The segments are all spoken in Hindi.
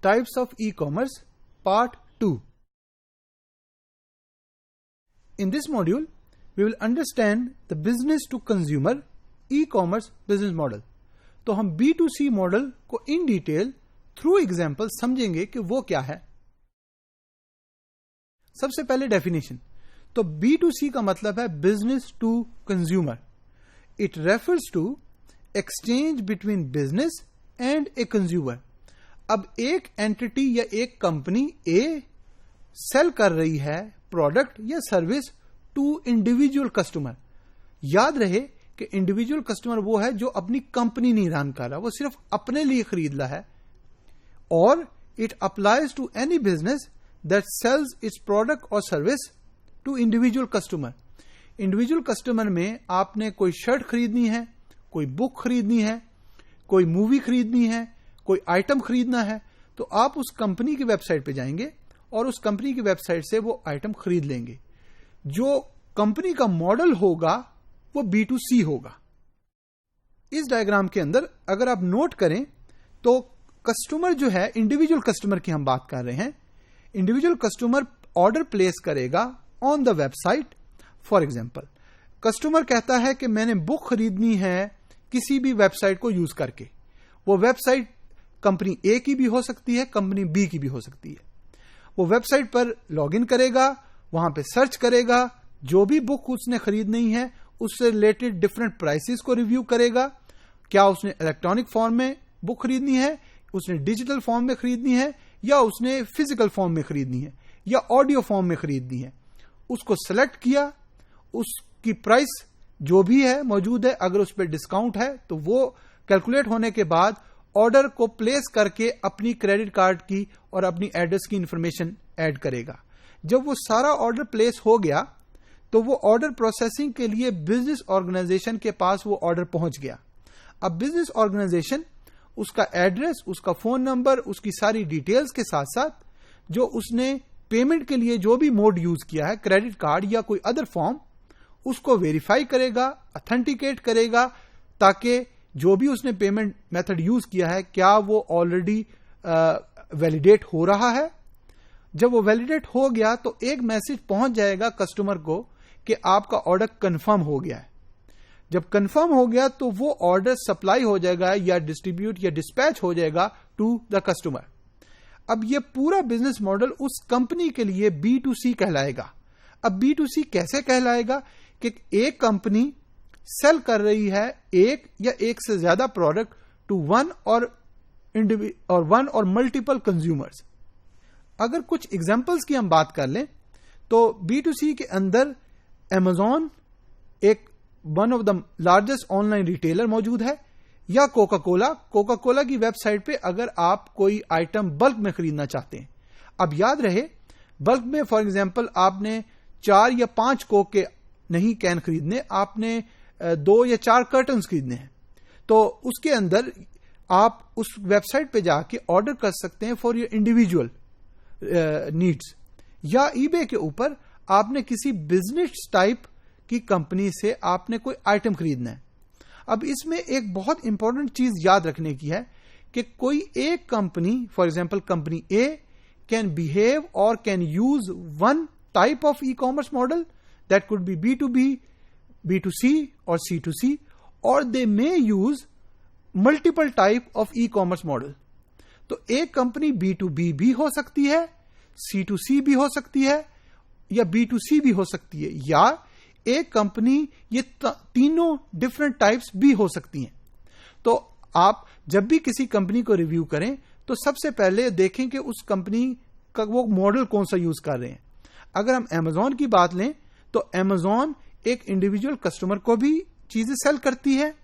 Types of e-commerce, Part 2. In this module, we will understand the business to consumer e-commerce business model. तो हम B2C मॉडल को इन डिटेल थ्रू एग्जाम्पल समझेंगे कि वो क्या है. सबसे पहले डेफिनेशन. तो B2C का मतलब है business to consumer. It refers to exchange between business and a consumer. अब एक एंटिटी या एक कंपनी ए सेल कर रही है प्रोडक्ट या सर्विस टू इंडिविजुअल कस्टमर. याद रहे कि इंडिविजुअल कस्टमर वो है जो अपनी कंपनी नहीं रन कर रहा, वो सिर्फ अपने लिए खरीद रहा है. और it applies to any business that sells its product और service to individual customer. Individual customer में आपने कोई शर्ट खरीदनी है, कोई बुक खरीदनी है, कोई मूवी खरीदनी है, कोई आइटम खरीदना है, तो आप उस कंपनी की वेबसाइट पे जाएंगे और उस कंपनी की वेबसाइट से वो आइटम खरीद लेंगे. जो कंपनी का मॉडल होगा वो B2C होगा. इस डायग्राम के अंदर अगर आप नोट करें तो कस्टमर जो है, इंडिविजुअल कस्टमर की हम बात कर रहे हैं. इंडिविजुअल कस्टमर ऑर्डर प्लेस करेगा on the website. For example, customer कहता है कि मैंने बुक खरीदनी है किसी भी वेबसाइट को यूज करके. वो वेबसाइट कंपनी ए की भी हो सकती है, कंपनी बी की भी हो सकती है. वो वेबसाइट पर लॉगिन करेगा, वहां पे सर्च करेगा, जो भी बुक उसने खरीदनी है उससे रिलेटेड डिफरेंट प्राइसेस को रिव्यू करेगा. क्या उसने इलेक्ट्रॉनिक फॉर्म में बुक खरीदनी है, उसने डिजिटल फॉर्म में खरीदनी है, या उसने फिजिकल फॉर्म में खरीदनी है, या ऑडियो फॉर्म में खरीदनी है. उसको सेलेक्ट किया, उसकी प्राइस जो भी है मौजूद है, अगर उस पर डिस्काउंट है तो वो कैलकुलेट होने के बाद ऑर्डर को प्लेस करके अपनी क्रेडिट कार्ड की और अपनी एड्रेस की इंफॉर्मेशन ऐड करेगा. जब वो सारा ऑर्डर प्लेस हो गया तो वो ऑर्डर प्रोसेसिंग के लिए बिजनेस ऑर्गेनाइजेशन के पास वो ऑर्डर पहुंच गया. अब बिजनेस ऑर्गेनाइजेशन उसका एड्रेस, उसका फोन नंबर, उसकी सारी डिटेल्स के साथ साथ जो उसने पेमेंट के लिए जो भी मोड यूज किया है, क्रेडिट कार्ड या कोई अदर फॉर्म, उसको वेरीफाई करेगा, अथेंटिकेट करेगा, ताकि जो भी उसने पेमेंट मेथड यूज किया है क्या वो ऑलरेडी वैलिडेट हो रहा है. जब वो वैलिडेट हो गया तो एक मैसेज पहुंच जाएगा कस्टमर को कि आपका ऑर्डर कंफर्म हो गया है. जब कंफर्म हो गया तो वो ऑर्डर सप्लाई हो जाएगा या डिस्ट्रीब्यूट या डिस्पैच हो जाएगा टू द कस्टमर. अब ये पूरा बिजनेस मॉडल उस कंपनी के लिए B2C कहलाएगा. अब B2C कैसे कहलाएगा कि एक कंपनी सेल कर रही है एक या एक से ज्यादा प्रोडक्ट टू वन और मल्टीपल कंज्यूमर्स. अगर कुछ एग्जांपल्स की हम बात कर लें तो B2C के अंदर Amazon एक one of the largest online retailer मौजूद है, या कोका कोला की वेबसाइट पे अगर आप कोई आइटम बल्क में खरीदना चाहते हैं. अब याद रहे बल्क में फॉर एग्जांपल आपने 4 या 5 कोक के नहीं कैन खरीदने, आपने 2 या 4 कर्टन्स खरीदने हैं. तो उसके अंदर आप उस वेबसाइट पे जाके ऑर्डर कर सकते हैं फॉर योर इंडिविजुअल नीड्स. या ईबे के ऊपर आपने किसी बिजनेस टाइप की कंपनी से आपने कोई आइटम खरीदना है. अब इसमें एक बहुत इंपॉर्टेंट चीज याद रखने की है कि कोई एक company, for example company A can behave और can use one type of e commerce model that could be B2B, B2C or C2C, or they may use multiple type of e-commerce model. तो एक कंपनी B2B भी हो सकती है, C2C भी हो सकती है, या B2C भी हो सकती है, या एक कंपनी ये तीनों डिफरेंट टाइप्स भी हो सकती हैं. तो आप जब भी किसी कंपनी को रिव्यू करें तो सबसे पहले देखें कि उस कंपनी का वो मॉडल कौन सा यूज कर रहे हैं. अगर हम Amazon की बात लें तो Amazon एक इंडिविजुअल कस्टमर को भी चीजें सेल करती है,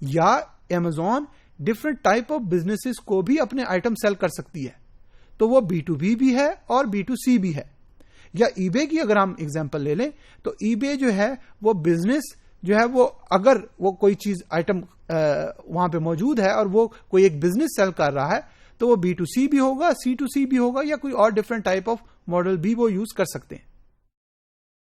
या Amazon different type of businesses को भी अपने आइटम सेल कर सकती है. तो वो B2B भी है और B2C भी है. या eBay की अगर हम एग्जांपल ले लें तो eBay जो है वो बिजनेस जो है वो अगर वो कोई चीज आइटम वहां पे मौजूद है और वो कोई एक बिजनेस सेल कर रहा है तो वो B2C भी होगा, C2C भी होगा, या कोई और डिफरेंट टाइप ऑफ मॉडल भी वो यूज कर सकते हैं.